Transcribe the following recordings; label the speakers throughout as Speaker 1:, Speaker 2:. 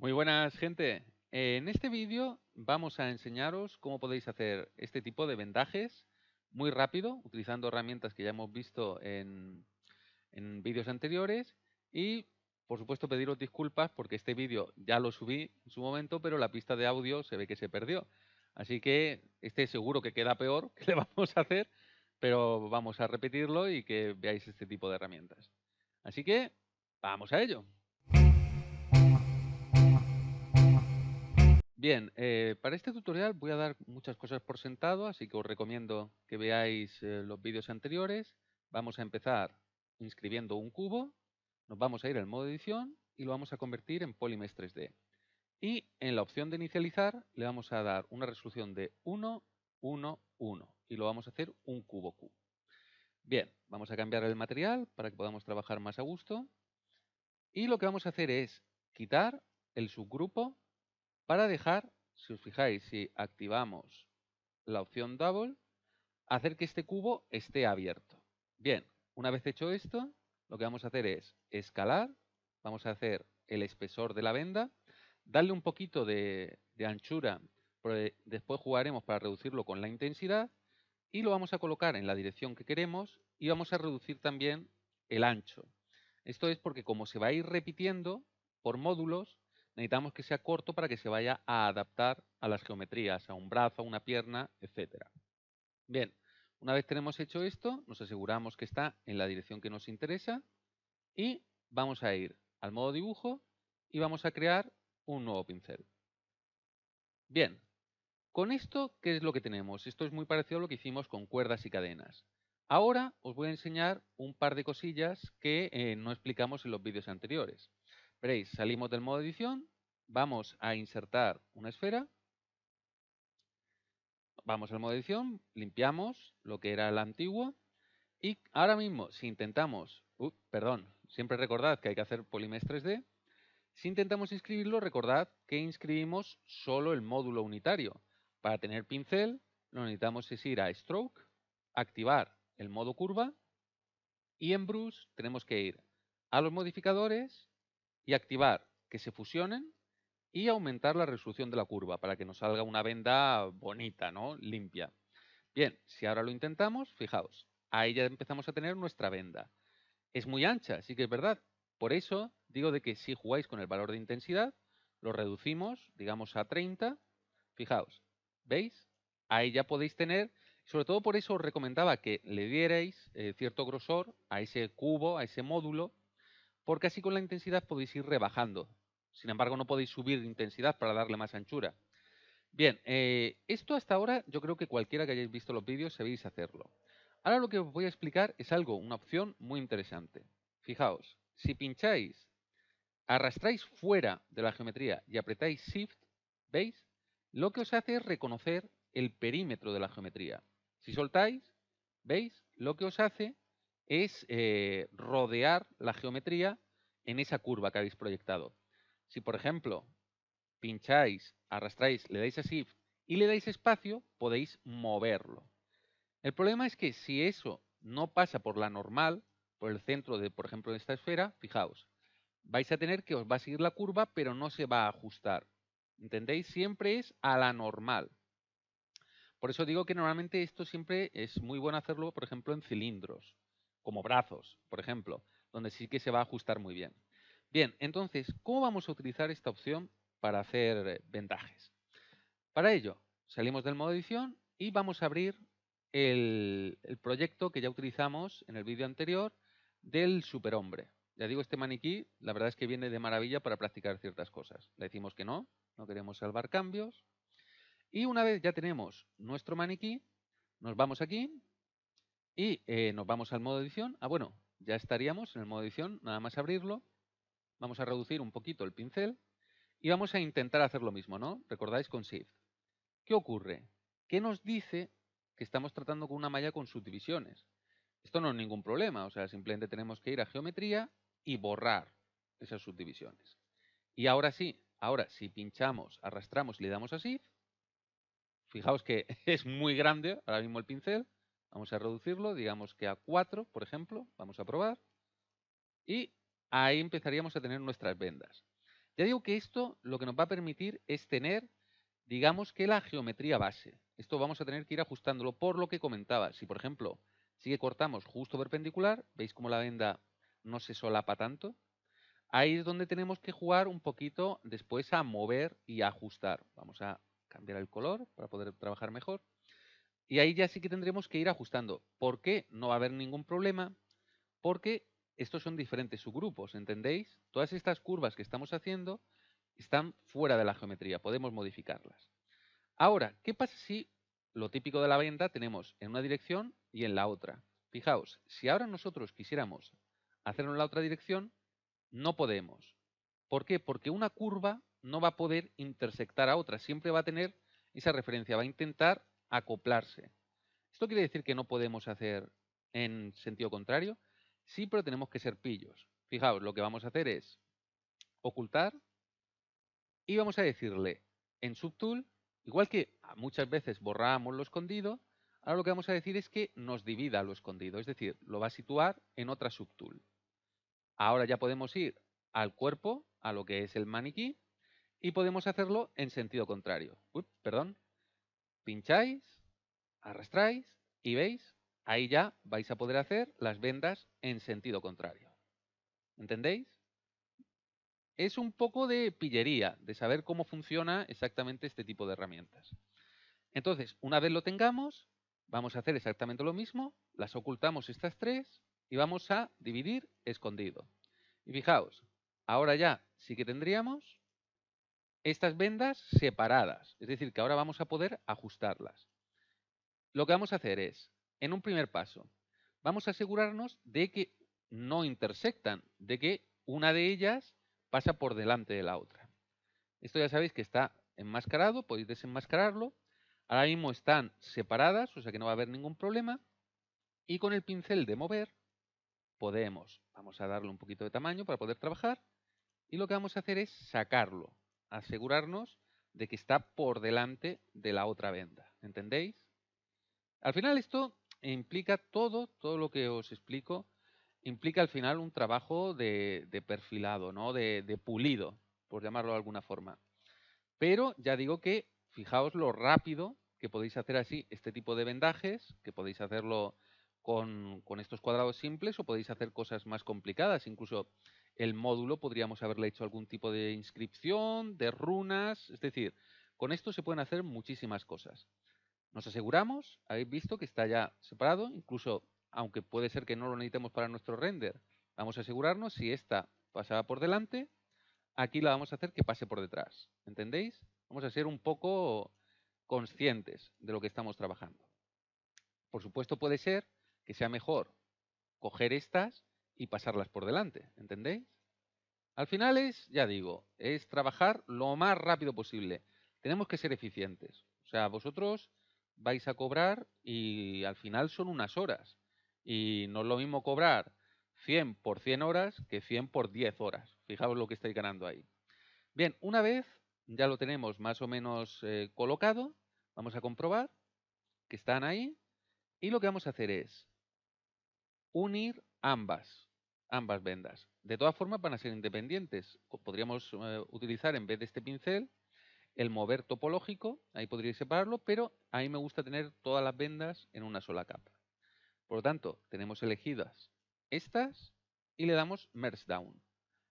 Speaker 1: Muy buenas, gente. En este vídeo vamos a enseñaros cómo podéis hacer este tipo de vendajes muy rápido, utilizando herramientas que ya hemos visto en vídeos anteriores. Y, por supuesto, pediros disculpas porque este vídeo ya lo subí en su momento, pero la pista de audio se ve que se perdió. Así que este seguro que queda peor que le vamos a hacer, pero vamos a repetirlo y que veáis este tipo de herramientas. Así que, vamos a ello. Bien, para este tutorial voy a dar muchas cosas por sentado, así que os recomiendo que veáis los vídeos anteriores. Vamos a empezar inscribiendo un cubo, nos vamos a ir al modo edición y lo vamos a convertir en Polymesh 3D. Y en la opción de inicializar le vamos a dar una resolución de 1, 1, 1 y lo vamos a hacer un cubo Q. Bien, vamos a cambiar el material para que podamos trabajar más a gusto. Y lo que vamos a hacer es quitar el subgrupo para dejar, si os fijáis, si activamos la opción Double, hacer que este cubo esté abierto. Bien, una vez hecho esto, lo que vamos a hacer es escalar, vamos a hacer el espesor de la venda, darle un poquito de anchura, después jugaremos para reducirlo con la intensidad, y lo vamos a colocar en la dirección que queremos y vamos a reducir también el ancho. Esto es porque como se va a ir repitiendo por módulos, necesitamos que sea corto para que se vaya a adaptar a las geometrías, a un brazo, a una pierna, etcétera. Bien, una vez tenemos hecho esto, nos aseguramos que está en la dirección que nos interesa y vamos a ir al modo dibujo y vamos a crear un nuevo pincel. Bien, con esto, ¿qué es lo que tenemos? Esto es muy parecido a lo que hicimos con cuerdas y cadenas. Ahora os voy a enseñar un par de cosillas que no explicamos en los vídeos anteriores. Veréis, salimos del modo edición, vamos a insertar una esfera, vamos al modo edición, limpiamos lo que era el antiguo y ahora mismo si intentamos, siempre recordad que hay que hacer Polymesh 3D, si intentamos inscribirlo, recordad que inscribimos solo el módulo unitario. Para tener pincel, lo que necesitamos es ir a Stroke, activar el modo curva y en Brush tenemos que ir a los modificadores y activar que se fusionen y aumentar la resolución de la curva para que nos salga una venda bonita, ¿no? Limpia. Bien, si ahora lo intentamos, fijaos, ahí ya empezamos a tener nuestra venda. Es muy ancha, sí que es verdad. Por eso digo de que si jugáis con el valor de intensidad, lo reducimos, digamos, a 30. Fijaos, ¿veis? Ahí ya podéis tener, sobre todo por eso os recomendaba que le dierais cierto grosor a ese cubo, a ese módulo, porque así con la intensidad podéis ir rebajando. Sin embargo, no podéis subir intensidad para darle más anchura. Bien, esto hasta ahora yo creo que cualquiera que hayáis visto los vídeos sabéis hacerlo. Ahora lo que os voy a explicar es algo, una opción muy interesante. Fijaos, si pincháis, arrastráis fuera de la geometría y apretáis Shift, ¿veis? Lo que os hace es reconocer el perímetro de la geometría. Si soltáis, ¿veis? Lo que os hace es rodear la geometría en esa curva que habéis proyectado. Si, por ejemplo, pincháis, arrastráis, le dais a Shift y le dais espacio, podéis moverlo. El problema es que si eso no pasa por la normal, por el centro de, por ejemplo, de esta esfera, fijaos, vais a tener que os va a seguir la curva, pero no se va a ajustar. ¿Entendéis? Siempre es a la normal. Por eso digo que normalmente esto siempre es muy bueno hacerlo, por ejemplo, en cilindros, como brazos, por ejemplo, donde sí que se va a ajustar muy bien. Bien, entonces, ¿cómo vamos a utilizar esta opción para hacer vendajes? Para ello, salimos del modo edición y vamos a abrir el proyecto que ya utilizamos en el vídeo anterior del superhombre. Ya digo, este maniquí, la verdad es que viene de maravilla para practicar ciertas cosas. Le decimos que no queremos salvar cambios. Y una vez ya tenemos nuestro maniquí, nos vamos aquí y nos vamos al modo edición. Bueno, ya estaríamos en el modo edición, nada más abrirlo. Vamos a reducir un poquito el pincel y vamos a intentar hacer lo mismo, ¿no? Recordáis con Shift. ¿Qué ocurre? ¿Qué nos dice que estamos tratando con una malla con subdivisiones? Esto no es ningún problema, o sea, simplemente tenemos que ir a geometría y borrar esas subdivisiones. Y ahora sí, ahora si pinchamos, arrastramos y le damos a Shift, fijaos que es muy grande ahora mismo el pincel, vamos a reducirlo, digamos que a 4, por ejemplo, vamos a probar, y ahí empezaríamos a tener nuestras vendas. Ya digo que esto lo que nos va a permitir es tener, digamos que la geometría base. Esto vamos a tener que ir ajustándolo por lo que comentaba. Si, por ejemplo, sí que cortamos justo perpendicular, veis cómo la venda no se solapa tanto. Ahí es donde tenemos que jugar un poquito después a mover y a ajustar. Vamos a cambiar el color para poder trabajar mejor. Y ahí ya sí que tendremos que ir ajustando. ¿Por qué? No va a haber ningún problema, porque estos son diferentes subgrupos, ¿entendéis? Todas estas curvas que estamos haciendo están fuera de la geometría, podemos modificarlas. Ahora, ¿qué pasa si lo típico de la venda tenemos en una dirección y en la otra? Fijaos, si ahora nosotros quisiéramos hacerlo en la otra dirección, no podemos. ¿Por qué? Porque una curva no va a poder intersectar a otra, siempre va a tener esa referencia, va a intentar acoplarse. ¿Esto quiere decir que no podemos hacer en sentido contrario? Sí, pero tenemos que ser pillos. Fijaos, lo que vamos a hacer es ocultar y vamos a decirle en subtool, igual que muchas veces borramos lo escondido, ahora lo que vamos a decir es que nos divida lo escondido, es decir, lo va a situar en otra subtool. Ahora ya podemos ir al cuerpo, a lo que es el maniquí, y podemos hacerlo en sentido contrario. Perdón, pincháis, arrastráis y veis, ahí ya vais a poder hacer las vendas en sentido contrario. ¿Entendéis? Es un poco de pillería, de saber cómo funciona exactamente este tipo de herramientas. Entonces, una vez lo tengamos, vamos a hacer exactamente lo mismo, las ocultamos estas tres y vamos a dividir escondido. Y fijaos, ahora ya sí que tendríamos estas vendas separadas, es decir, que ahora vamos a poder ajustarlas. Lo que vamos a hacer es, en un primer paso, vamos a asegurarnos de que no intersectan, de que una de ellas pasa por delante de la otra. Esto ya sabéis que está enmascarado, podéis desenmascararlo. Ahora mismo están separadas, o sea que no va a haber ningún problema. Y con el pincel de mover vamos a darle un poquito de tamaño para poder trabajar. Y lo que vamos a hacer es sacarlo, asegurarnos de que está por delante de la otra venda. ¿Entendéis? Al final esto implica todo lo que os explico, implica al final un trabajo de perfilado, ¿no? De pulido, por llamarlo de alguna forma. Pero ya digo que fijaos lo rápido que podéis hacer así este tipo de vendajes, que podéis hacerlo con estos cuadrados simples o podéis hacer cosas más complicadas. Incluso el módulo podríamos haberle hecho algún tipo de inscripción, de runas, es decir, con esto se pueden hacer muchísimas cosas. Nos aseguramos, habéis visto que está ya separado, incluso aunque puede ser que no lo necesitemos para nuestro render, vamos a asegurarnos si esta pasaba por delante, aquí la vamos a hacer que pase por detrás. ¿Entendéis? Vamos a ser un poco conscientes de lo que estamos trabajando. Por supuesto puede ser que sea mejor coger estas y pasarlas por delante. ¿Entendéis? Al final es, ya digo, es trabajar lo más rápido posible. Tenemos que ser eficientes. O sea, vosotros vais a cobrar y al final son unas horas. Y no es lo mismo cobrar 100 por 100 horas que 100 por 10 horas. Fijaos lo que estáis ganando ahí. Bien, una vez ya lo tenemos más o menos colocado, vamos a comprobar que están ahí y lo que vamos a hacer es unir ambas vendas. De todas formas van a ser independientes. Podríamos utilizar en vez de este pincel el mover topológico, ahí podríais separarlo, pero a mí me gusta tener todas las vendas en una sola capa. Por lo tanto, tenemos elegidas estas y le damos Merge Down.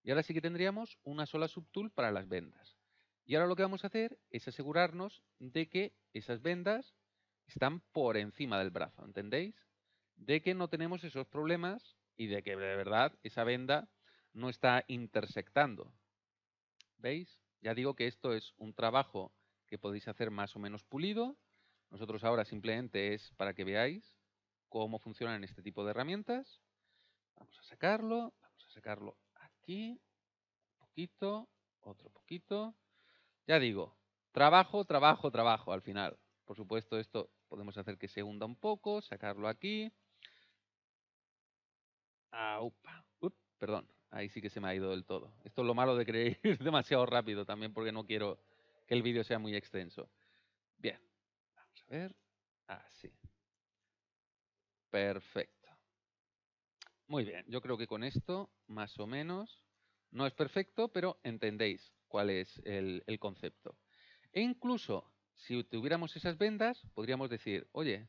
Speaker 1: Y ahora sí que tendríamos una sola subtool para las vendas. Y ahora lo que vamos a hacer es asegurarnos de que esas vendas están por encima del brazo, ¿entendéis? De que no tenemos esos problemas y de que de verdad esa venda no está intersectando. ¿Veis? Ya digo que esto es un trabajo que podéis hacer más o menos pulido. Nosotros ahora simplemente es para que veáis cómo funcionan este tipo de herramientas. Vamos a sacarlo aquí, un poquito, otro poquito. Ya digo, trabajo al final. Por supuesto, esto podemos hacer que se hunda un poco, sacarlo aquí. Perdón, ahí sí que se me ha ido del todo. Esto es lo malo de querer ir demasiado rápido también porque no quiero que el vídeo sea muy extenso. Bien, vamos a ver. Así. Perfecto. Muy bien, yo creo que con esto, más o menos, No es perfecto, pero entendéis cuál es el concepto. E incluso, si tuviéramos esas vendas, podríamos decir, oye,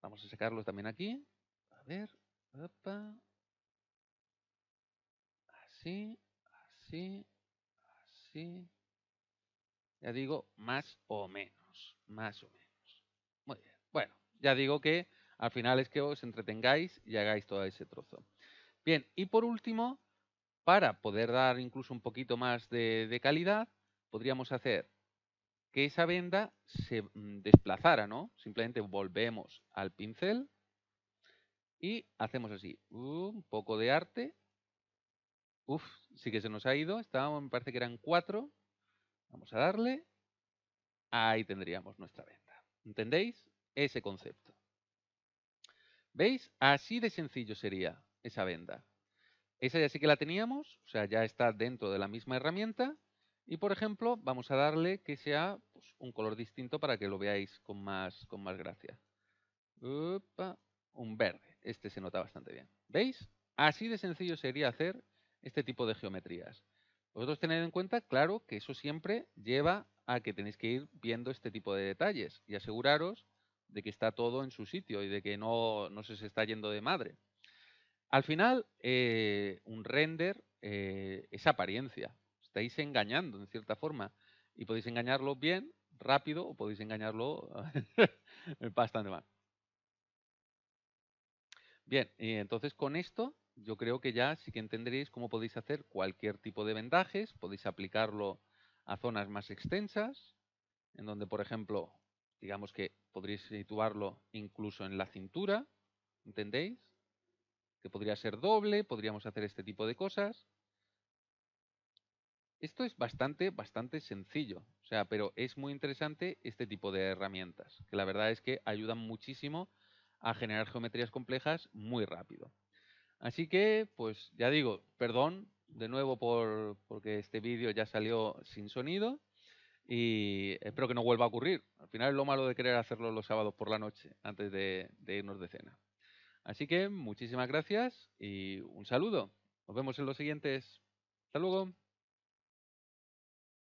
Speaker 1: vamos a sacarlo también aquí. A ver, opa, así, así, así. Ya digo, más o menos, más o menos. Muy bien. Bueno, ya digo que al final es que os entretengáis y hagáis todo ese trozo. Bien, y por último, para poder dar incluso un poquito más de calidad, podríamos hacer que esa venda se desplazara, ¿no? Simplemente volvemos al pincel y hacemos así, un poco de arte. Uf, sí que se nos ha ido, estábamos, me parece que eran 4. Vamos a darle, ahí tendríamos nuestra venda. ¿Entendéis? Ese concepto. ¿Veis? Así de sencillo sería esa venda. Esa ya sí que la teníamos, o sea, ya está dentro de la misma herramienta. Y por ejemplo, vamos a darle que sea pues, un color distinto para que lo veáis con más gracia. Upa, un verde. Este se nota bastante bien. ¿Veis? Así de sencillo sería hacer este tipo de geometrías. Vosotros tened en cuenta, claro, que eso siempre lleva a que tenéis que ir viendo este tipo de detalles y aseguraros de que está todo en su sitio y de que no se está yendo de madre. Al final, un render es apariencia. Estáis engañando en cierta forma y podéis engañarlo bien, rápido, o podéis engañarlo bastante mal. Bien, y entonces con esto yo creo que ya sí que entenderéis cómo podéis hacer cualquier tipo de vendajes, podéis aplicarlo a zonas más extensas, en donde, por ejemplo, digamos que podréis situarlo incluso en la cintura, ¿entendéis? Que podría ser doble, podríamos hacer este tipo de cosas. Esto es bastante sencillo, o sea, pero es muy interesante este tipo de herramientas, que la verdad es que ayudan muchísimo a generar geometrías complejas muy rápido. Así que, pues ya digo, perdón de nuevo porque este vídeo ya salió sin sonido y espero que no vuelva a ocurrir. Al final es lo malo de querer hacerlo los sábados por la noche, antes de irnos de cena. Así que muchísimas gracias y un saludo. Nos vemos en los siguientes. Hasta luego.